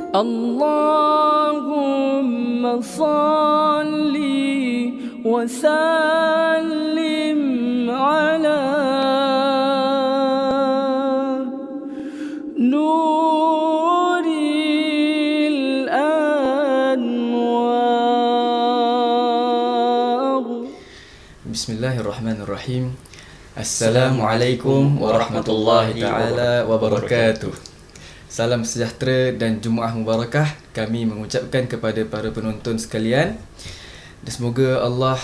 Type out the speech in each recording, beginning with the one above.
اللهم صل وسلم على نور الأنوار. Bismillahirrahmanirrahim. Assalamualaikum warahmatullahi taala wabarakatuh. Salam sejahtera dan Jumaah Mubarakah kami mengucapkan kepada para penonton sekalian. Dan semoga Allah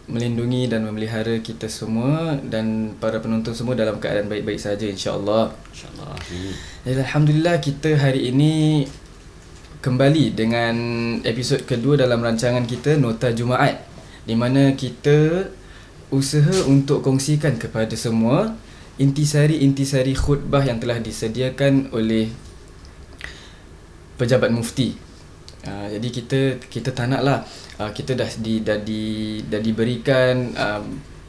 melindungi dan memelihara kita semua dan para penonton semua dalam keadaan baik-baik saja, insya-Allah. InsyaAllah. Dan Alhamdulillah, kita hari ini kembali dengan episod kedua dalam rancangan kita Nota Jumaat, di mana kita usaha untuk kongsikan kepada semua intisari-intisari khutbah yang telah disediakan oleh pejabat mufti. Jadi kita tak naklah kita dah diberikan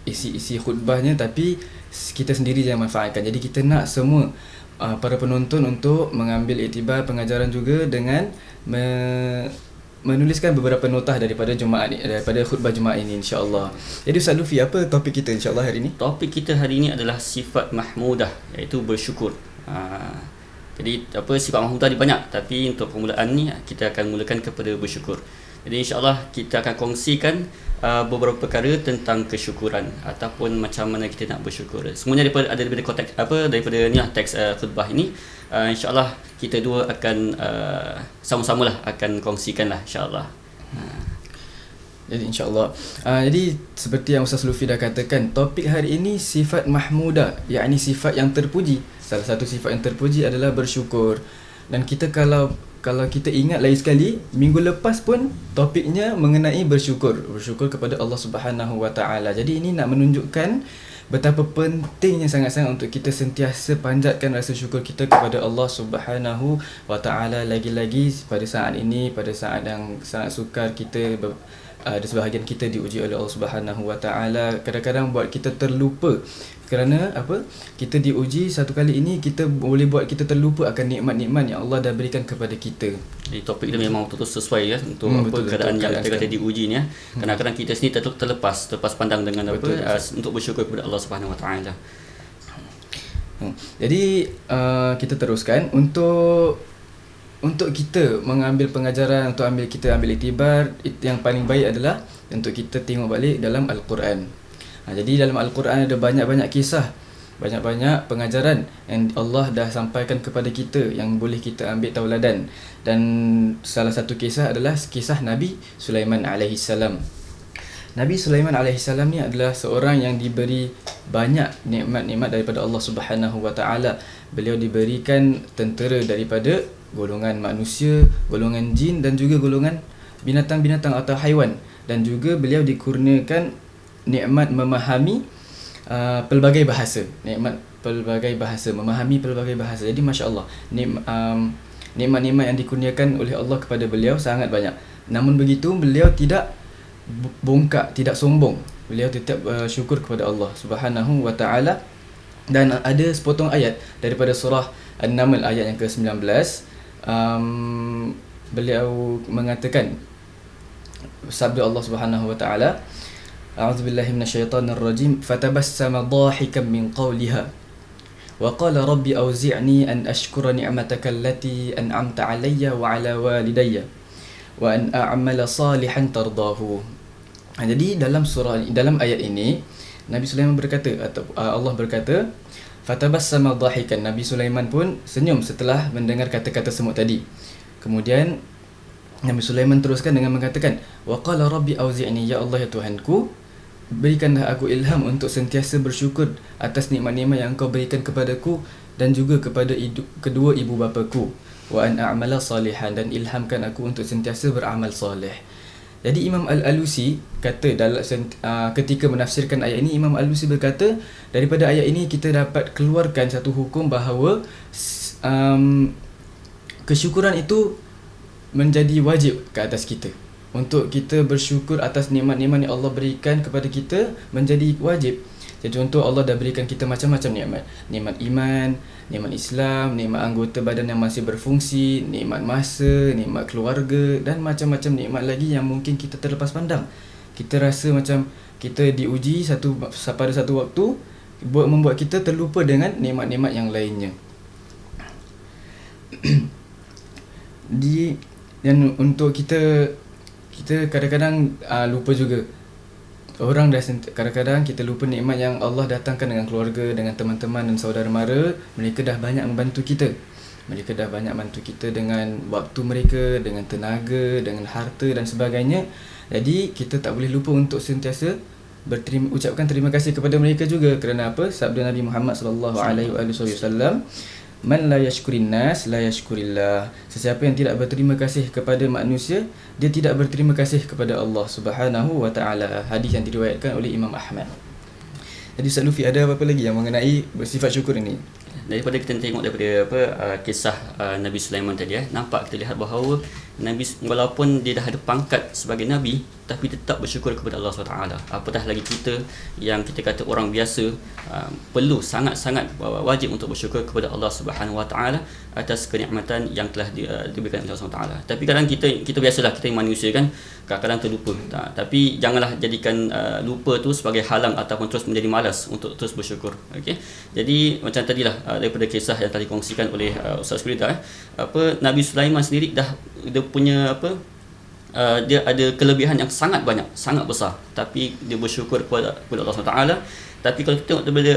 isi khutbahnya, tapi kita sendiri jangan manfaatkan. Jadi kita nak semua para penonton untuk mengambil iktibar pengajaran juga dengan menuliskan beberapa notah daripada khutbah Jumaat ini, insya-Allah. Jadi Ustaz Lufi, apa topik kita insya-Allah hari ini? Topik kita hari ini adalah sifat mahmudah, iaitu bersyukur. Jadi sifat mahmudah ada banyak, tapi untuk permulaan ni kita akan mulakan kepada bersyukur. Jadi insya-Allah kita akan kongsikan beberapa perkara tentang kesyukuran ataupun macam mana kita nak bersyukur. Semuanya daripada konteks daripada teks khutbah ini. InsyaAllah kita dua akan sama-samalah akan kongsikanlah, insyaAllah. Jadi insyaAllah. Jadi seperti yang Ustaz Lufi dah katakan, topik hari ini sifat mahmudah, yakni sifat yang terpuji. Salah satu sifat yang terpuji adalah bersyukur. Dan kita kalau kita ingat lagi sekali, minggu lepas pun topiknya mengenai bersyukur kepada Allah Subhanahu Wa Taala. Jadi ini nak menunjukkan betapa pentingnya sangat-sangat untuk kita sentiasa panjatkan rasa syukur kita kepada Allah Subhanahu Wa Taala, lagi-lagi pada saat ini, pada saat yang sangat sukar kita ada sebahagian kita diuji oleh Allah Subhanahu Wa Taala. Kadang-kadang buat kita terlupa. Kerana kita diuji satu kali ini, kita boleh buat kita terlupa akan nikmat-nikmat yang Allah dah berikan kepada kita. Jadi topik kita memang betul-betul sesuai ya untuk keadaan yang kita kata diuji ni ya. Kadang-kadang kita sendiri terlepas pandang dengan untuk bersyukur kepada Allah Subhanahu Wa Taala. Jadi kita teruskan untuk kita mengambil pengajaran, untuk kita ambil iktibar, yang paling baik adalah untuk kita tengok balik dalam Al-Quran. Jadi dalam Al-Quran ada banyak-banyak kisah, banyak-banyak pengajaran yang Allah dah sampaikan kepada kita yang boleh kita ambil tauladan. Dan salah satu kisah adalah kisah Nabi Sulaiman alaihissalam. Nabi Sulaiman alaihissalam ni adalah seorang yang diberi banyak nikmat-nikmat daripada Allah Subhanahu Wa Taala. Beliau diberikan tentera daripada golongan manusia, golongan jin dan juga golongan binatang-binatang atau haiwan. Dan juga beliau dikurniakan nikmat memahami pelbagai bahasa. Memahami pelbagai bahasa. Jadi masya-Allah, nikmat-nikmat yang dikurniakan oleh Allah kepada beliau sangat banyak. Namun begitu, beliau tidak bongkak, tidak sombong. Beliau tetap syukur kepada Allah Subhanahu Wa Taala. Dan ada sepotong ayat daripada surah An-Naml ayat yang ke-19. Beliau mengatakan, sabda Allah Subhanahu Wa Taala, A'udzubillahi minasyaitonirrajim, fatabassama dhahikan min qawliha wa qala rabbi awzi'ni an ashkura ni'mataka allati an'amta 'alayya wa 'ala walidayya wa an a'mala salihan tardahu. Jadi dalam ayat ini Nabi Sulaiman berkata, atau Allah berkata, fatabassama dhahikan, Nabi Sulaiman pun senyum setelah mendengar kata-kata semut tadi. Kemudian Nabi Sulaiman teruskan dengan mengatakan, wa qala rabbi awzi'ni, ya Allah ya Tuhanku, berikanlah aku ilham untuk sentiasa bersyukur atas nikmat-nikmat yang Engkau berikan kepadaku dan juga kepada kedua ibu bapaku. Wa an a'mala salihan, dan ilhamkan aku untuk sentiasa beramal soleh. Jadi Imam Al-Alusi kata ketika menafsirkan ayat ini, Imam Al-Alusi berkata, daripada ayat ini kita dapat keluarkan satu hukum bahawa kesyukuran itu menjadi wajib ke atas kita. Untuk kita bersyukur atas nikmat-nikmat yang Allah berikan kepada kita menjadi wajib. Jadi contoh, Allah dah berikan kita macam-macam nikmat. Nikmat iman, nikmat Islam, nikmat anggota badan yang masih berfungsi, nikmat masa, nikmat keluarga dan macam-macam nikmat lagi yang mungkin kita terlepas pandang. Kita rasa macam kita diuji pada satu waktu, membuat kita terlupa dengan nikmat-nikmat yang lainnya. Dan untuk kita kadang-kadang lupa juga. Orang kadang-kadang kita lupa nikmat yang Allah datangkan dengan keluarga, dengan teman-teman dan saudara mara. Mereka dah banyak membantu kita. Mereka dah banyak bantu kita dengan waktu mereka, dengan tenaga, dengan harta dan sebagainya. Jadi kita tak boleh lupa untuk sentiasa ucapkan terima kasih kepada mereka juga. Kerana apa? Sabda Nabi Muhammad sallallahu alaihi wasallam, man la yashkurin nas la yashkurillah. Sesiapa yang tidak berterima kasih kepada manusia, dia tidak berterima kasih kepada Allah Subhanahu wa taala. Hadis yang diriwayatkan oleh Imam Ahmad. Jadi Ustaz Lufi, ada apa-apa lagi yang mengenai bersifat syukur ini? Daripada kita tengok daripada kisah Nabi Sulaiman tadi, nampak kita lihat bahawa Nabi, walaupun dia dah ada pangkat sebagai Nabi, tapi tetap bersyukur kepada Allah SWT. Apatah lagi kita yang kita kata orang biasa, perlu sangat-sangat wajib untuk bersyukur kepada Allah SWT atas kenikmatan yang telah diberikan oleh Allah SWT. Tapi kadang kita biasalah, kita manusia kan, kadang-kadang terlupa. Tapi janganlah jadikan lupa tu sebagai halang ataupun terus menjadi malas untuk terus bersyukur. Okey. Jadi macam tadilah daripada kisah yang tadi kongsikan oleh Ustaz Firda, Nabi Sulaiman sendiri dia punya dia ada kelebihan yang sangat banyak, sangat besar, tapi dia bersyukur kepada Allah SWT. Tapi kalau kita tengok daripada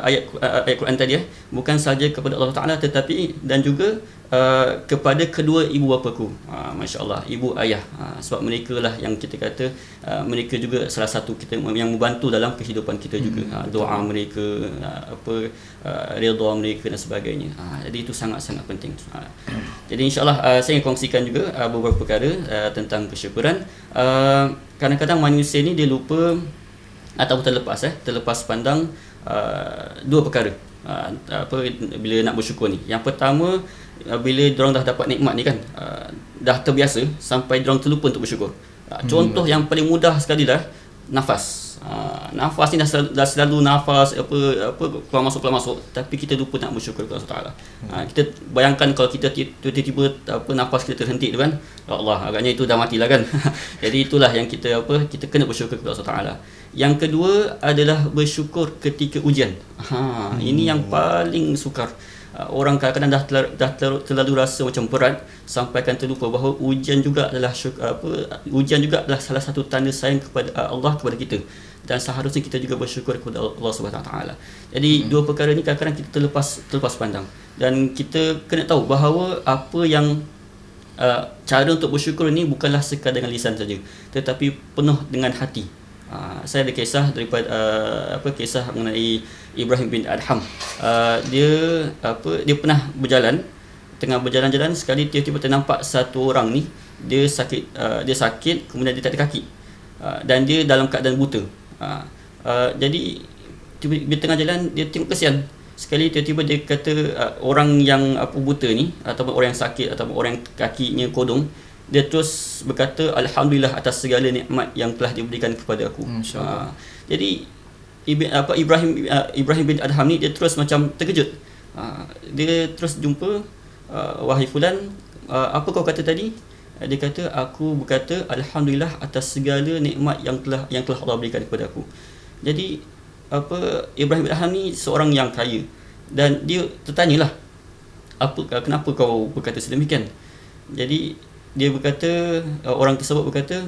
ayat Quran tadi, bukan saja kepada Allah Taala tetapi dan juga kepada kedua ibu bapaku. Masya-Allah, ibu ayah. Sebab mereka lah yang kita kata mereka juga salah satu kita yang membantu dalam kehidupan kita juga. Doa mereka, redha mereka dan sebagainya. Jadi itu sangat-sangat penting. Jadi insya-Allah saya ingin kongsikan juga beberapa perkara tentang kesyukuran. Kadang-kadang manusia ni dia lupa atau terlepas pandang dua perkara bila nak bersyukur ni. Yang pertama, bila diorang dah dapat nikmat ni kan, dah terbiasa sampai diorang terlupa untuk bersyukur. Contoh yang paling mudah sekali lah, nafas. Nafas ni dah selalu nafas keluar masuk, tapi kita lupa nak bersyukur kepada Allah Taala. Kita bayangkan kalau kita tiba-tiba nafas kita terhenti tu kan, ya Allah, agaknya itu dah matilah kan. Jadi itulah yang kita kena bersyukur kepada Allah Taala. Yang kedua adalah bersyukur ketika ujian. Ini yang paling sukar. Orang kadang-kadang dah terlalu rasa macam berat sampai akan terlupa bahawa ujian juga adalah salah satu tanda sayang kepada Allah kepada kita, dan seharusnya kita juga bersyukur kepada Allah Subhanahu taala. Jadi dua perkara ni kadang-kadang kita terlepas pandang, dan kita kena tahu bahawa apa yang cara untuk bersyukur ni bukanlah sekadar dengan lisan saja, tetapi penuh dengan hati. Saya ada kisah daripada kisah mengenai Ibrahim bin Adham. Dia pernah tengah berjalan-jalan sekali tiba-tiba ternampak satu orang ni dia sakit kemudian dia tak ada kaki, dan dia dalam keadaan buta. Jadi di tengah jalan dia tengok kesian sekali, tiba-tiba dia kata orang yang buta ni ataupun orang yang sakit ataupun orang yang kakinya kodong, dia terus berkata alhamdulillah atas segala nikmat yang telah diberikan kepada aku. Jadi Ibrahim bin Adham ni dia terus macam terkejut. Dia terus jumpa, wahai fulan, apa kau kata tadi? Dia kata, aku berkata alhamdulillah atas segala nikmat yang telah Allah berikan kepada aku. Jadi Ibrahim bin Adham ni seorang yang kaya, dan dia tertanyalah, kenapa kau berkata sedemikian? Jadi dia berkata, orang tersebut berkata,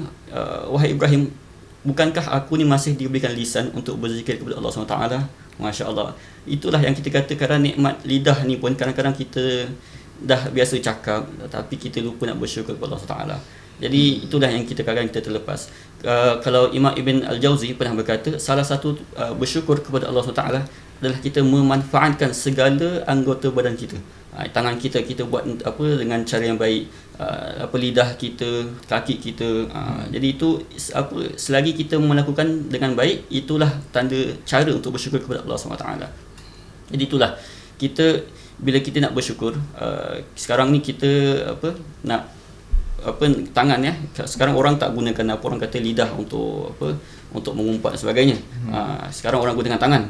wahai Ibrahim, bukankah aku ni masih diberikan lisan untuk berzikir kepada Allah SWT? Masya Allah. Itulah yang kita kata, kerana nikmat lidah ni pun kadang-kadang kita dah biasa cakap, tapi kita lupa nak bersyukur kepada Allah SWT. Jadi itulah yang kita kadang-kadang kita terlepas. Kalau Imam Ibn Al-Jawzi pernah berkata, salah satu bersyukur kepada Allah SWT adalah kita memanfaatkan segala anggota badan kita. Tangan kita buat dengan cara yang baik, lidah kita, kaki kita. Jadi itu selagi kita melakukan dengan baik, itulah tanda cara untuk bersyukur kepada Allah SWT. Jadi itulah kita, bila kita nak bersyukur, sekarang ni kita tangan ya. Sekarang orang tak gunakan orang kata lidah untuk untuk mengumpat dan sebagainya. Sekarang orang guna dengan tangan.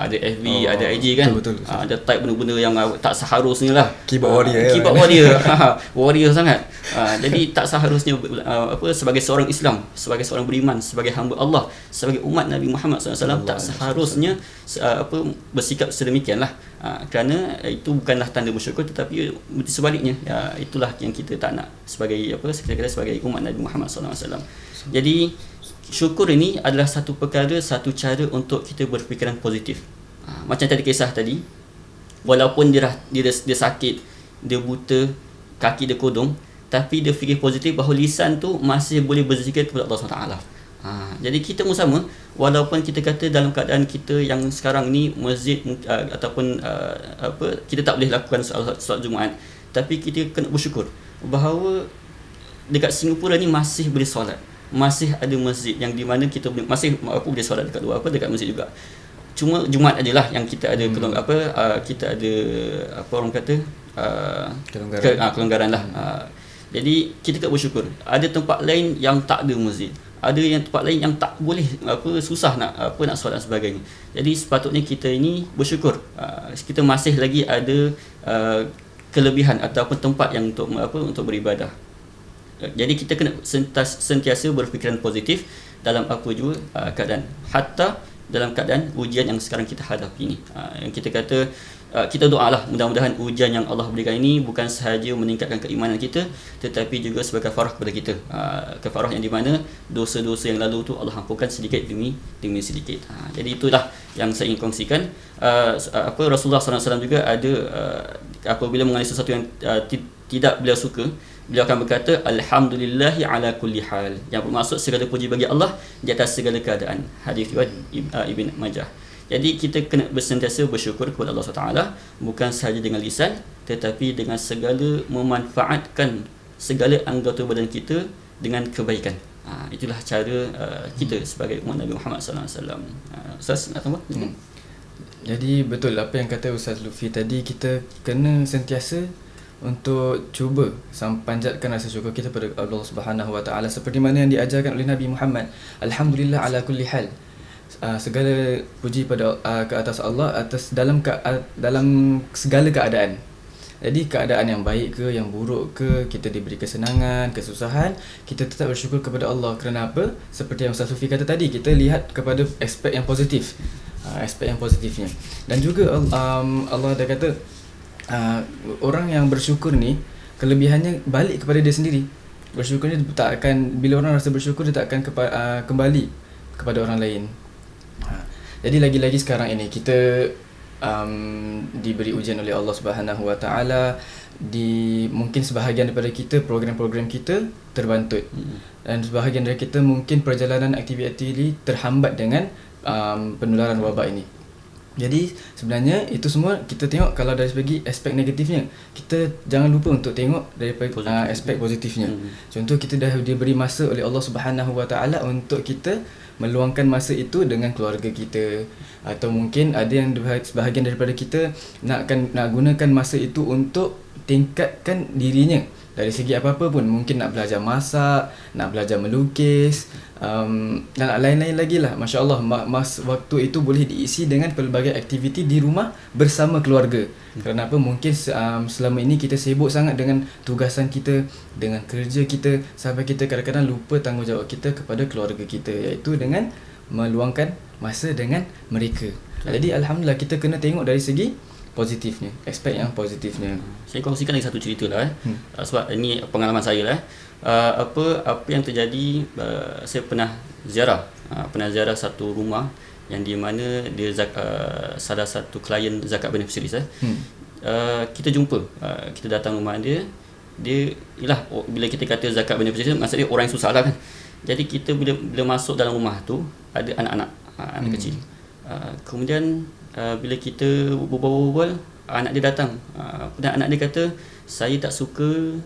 Ada FB, ada IG kan. Betul. Ada type benda-benda yang tak seharusnya lah. Keyboard warrior. Keyboard warrior. Warrior sangat. Jadi tak seharusnya sebagai seorang Islam, sebagai seorang beriman, sebagai hamba Allah, sebagai umat Nabi Muhammad SAW, tak seharusnya bersikap sedemikian lah. Kerana itu bukanlah tanda bersyukur, tetapi sebaliknya, itulah yang kita tak nak sebagai sebagai umat Nabi Muhammad SAW. Jadi syukur ini adalah satu perkara, satu cara untuk kita berfikiran positif. Macam tadi kisah tadi, walaupun dia sakit, dia buta, kaki dia kodong, tapi dia fikir positif bahawa lisan tu masih boleh berzikir kepada Allah SWT. Jadi kita pun sama, walaupun kita kata dalam keadaan kita yang sekarang ni masjid ataupun kita tak boleh lakukan solat Jumaat, tapi kita kena bersyukur bahawa dekat Singapura ni masih boleh solat, masih ada masjid yang di mana kita masih boleh solat dekat luar, dekat masjid juga. Cuma Jumaat adalah yang kita ada kita ada orang kata kelonggaran lah. Jadi kita kena bersyukur. Ada tempat lain yang tak ada masjid, ada yang tempat lain yang tak boleh susah nak solat dan sebagainya. Jadi sepatutnya kita ini bersyukur, kita masih lagi ada kelebihan ataupun tempat yang untuk beribadah. Jadi kita kena sentiasa berfikiran positif dalam apa juga keadaan, hatta dalam keadaan ujian yang sekarang kita hadapi ini. Yang kita kata, kita doalah mudah-mudahan ujian yang Allah berikan ini bukan sahaja meningkatkan keimanan kita, tetapi juga sebagai kafarah kepada kita. Kafarah yang di mana dosa-dosa yang lalu tu Allah ampunkan sedikit demi sedikit. Jadi itulah yang saya ingin kongsikan. Rasulullah SAW juga ada apabila mengalami sesuatu yang tidak beliau suka, beliau akan berkata alhamdulillahi ala kulli hal, yang bermaksud segala puji bagi Allah di atas segala keadaan. Hadis riwayat Ibn Majah. Jadi kita kena bersentiasa bersyukur kepada Allah SWT, bukan sahaja dengan lisan, tetapi dengan segala memanfaatkan segala anggota badan kita dengan kebaikan. Itulah cara kita sebagai umat Nabi Muhammad SAW. Ustaz nak tambah? Jadi betul apa yang kata Ustaz Lutfi tadi, kita kena sentiasa untuk cuba panjatkan rasa syukur kita pada Allah Subhanahu Wa Taala seperti mana yang diajarkan oleh Nabi Muhammad. Alhamdulillah ala kulli hal. Segala puji pada ke atas Allah atas dalam segala keadaan. Jadi keadaan yang baik ke yang buruk ke, kita diberi kesenangan, kesusahan, kita tetap bersyukur kepada Allah. Kerana apa? Seperti yang Ustaz Sufi kata tadi, kita lihat kepada aspek yang positif. Aspek yang positifnya. Dan juga Allah dah kata orang yang bersyukur ni kelebihannya balik kepada dia sendiri. Bersyukur ni tak akan, bila orang rasa bersyukur dia tak akan kembali kepada orang lain. Jadi lagi-lagi sekarang ini kita diberi ujian oleh Allah Subhanahu Wa Taala, mungkin sebahagian daripada kita program-program kita terbantut, dan sebahagian dari kita mungkin perjalanan aktiviti terhambat dengan penularan wabak ini. Jadi sebenarnya itu semua kita tengok kalau dari segi aspek negatifnya, kita jangan lupa untuk tengok daripada aspek positifnya. Contoh, kita dah diberi masa oleh Allah Subhanahu Wa Taala untuk kita meluangkan masa itu dengan keluarga kita, atau mungkin ada yang sebahagian daripada kita nak gunakan masa itu untuk tingkatkan dirinya dari segi apa-apa pun. Mungkin nak belajar masak, nak belajar melukis, dan lain-lain lagi lah. Masya Allah, waktu itu boleh diisi dengan pelbagai aktiviti di rumah bersama keluarga. Kerana apa? Mungkin selama ini kita sibuk sangat dengan tugasan kita, dengan kerja kita, sampai kita kadang-kadang lupa tanggungjawab kita kepada keluarga kita, iaitu dengan meluangkan masa dengan mereka. Jadi Alhamdulillah, kita kena tengok dari segi positifnya, aspek yang positifnya. Saya kongsikan lagi satu cerita lah sebab ini pengalaman saya lah. Apa yang terjadi, saya pernah ziarah satu rumah yang di mana dia salah satu klien zakat beneficiaries. Kita jumpa, kita datang rumah dia ialah bila kita kata zakat beneficiaries, maksudnya orang yang susah lah kan. Jadi kita bila masuk dalam rumah tu ada anak-anak kecil. Kemudian bila kita berbual, anak dia datang, dan anak dia kata, saya tak suka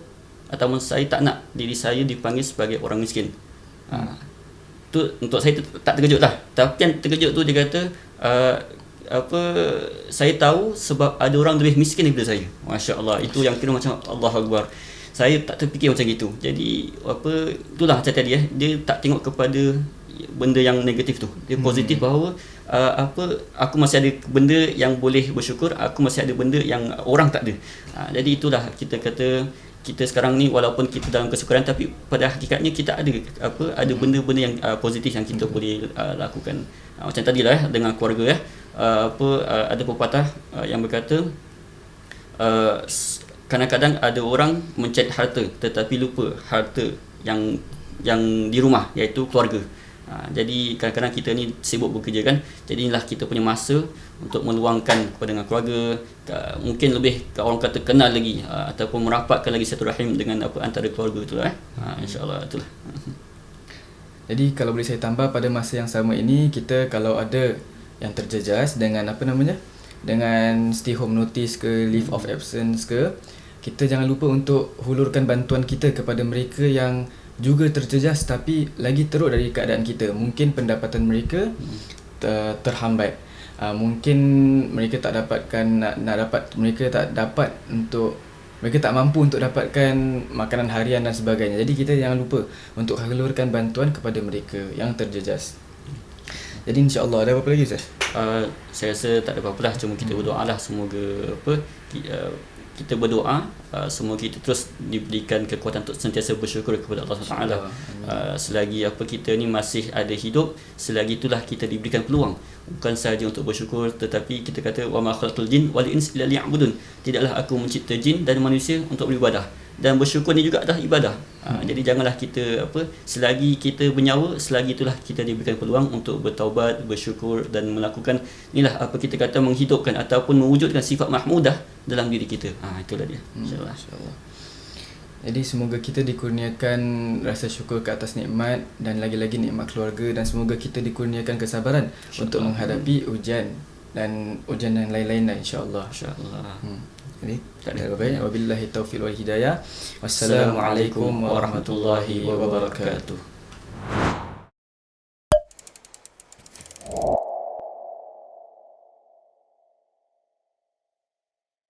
ataupun saya tak nak diri saya dipanggil sebagai orang miskin. Tu untuk saya tak terkejut lah. Tapi yang terkejut tu dia kata, saya tahu sebab ada orang lebih miskin daripada saya. Masya Allah, itu yang kira macam Allah Akbar. saya tak terfikir macam gitu. Jadi apa, itulah macam tadi dia tak tengok kepada benda yang negatif tu. Dia positif bahawa aku masih ada benda yang boleh bersyukur, aku masih ada benda yang orang tak ada. Jadi itulah kita kata kita sekarang ni walaupun kita dalam kesukaran, tapi pada hakikatnya kita ada benda-benda yang positif yang kita boleh lakukan. Macam tadilah dengan keluarga ada pepatah yang berkata kadang-kadang ada orang mencari harta tetapi lupa harta yang di rumah, iaitu keluarga. Jadi kadang-kadang kita ni sibuk bekerja kan. Jadi inilah kita punya masa untuk meluangkan kepada dengan keluarga, mungkin lebih orang kata kenal lagi ataupun merapatkan lagi satu rahim dengan antara keluarga itulah insya-Allah itulah. Jadi kalau boleh saya tambah, pada masa yang sama ini kita kalau ada yang terjejas dengan dengan stay home notice ke leave of absence ke, kita jangan lupa untuk hulurkan bantuan kita kepada mereka yang juga terjejas tapi lagi teruk dari keadaan kita. Mungkin pendapatan mereka terhambat, mungkin mereka tak dapatkan mereka tak mampu untuk dapatkan makanan harian dan sebagainya. Jadi kita jangan lupa untuk hulurkan bantuan kepada mereka yang terjejas. Jadi insya-Allah. Ada apa-apa lagi Ustaz? Saya rasa tak ada apa-apa lah, cuma kita berdoa lah semoga kita berdoa semoga kita terus diberikan kekuatan untuk sentiasa bersyukur kepada Allah SWT. Selagi kita ni masih ada hidup, selagi itulah kita diberikan peluang bukan sahaja untuk bersyukur, tetapi kita kata wa ma khalaqtul jin wal ins illa liya'budun. Tidaklah aku mencipta jin dan manusia untuk beribadah. Dan bersyukur ni juga adalah ibadah. Jadi janganlah kita selagi kita bernyawa, selagi itulah kita diberikan peluang untuk bertaubat, bersyukur dan melakukan inilah kita kata menghidupkan ataupun mewujudkan sifat mahmudah dalam diri kita. Itulah dia. Insya-Allah. Jadi semoga kita dikurniakan rasa syukur ke atas nikmat dan lagi-lagi nikmat keluarga, dan semoga kita dikurniakan kesabaran untuk menghadapi ujian dan yang lain-lain insya-Allah. Insya-Allah. Jadi tak ada apa-apa. Wabillahi taufiq wal hidayah. Wassalamualaikum warahmatullahi wabarakatuh.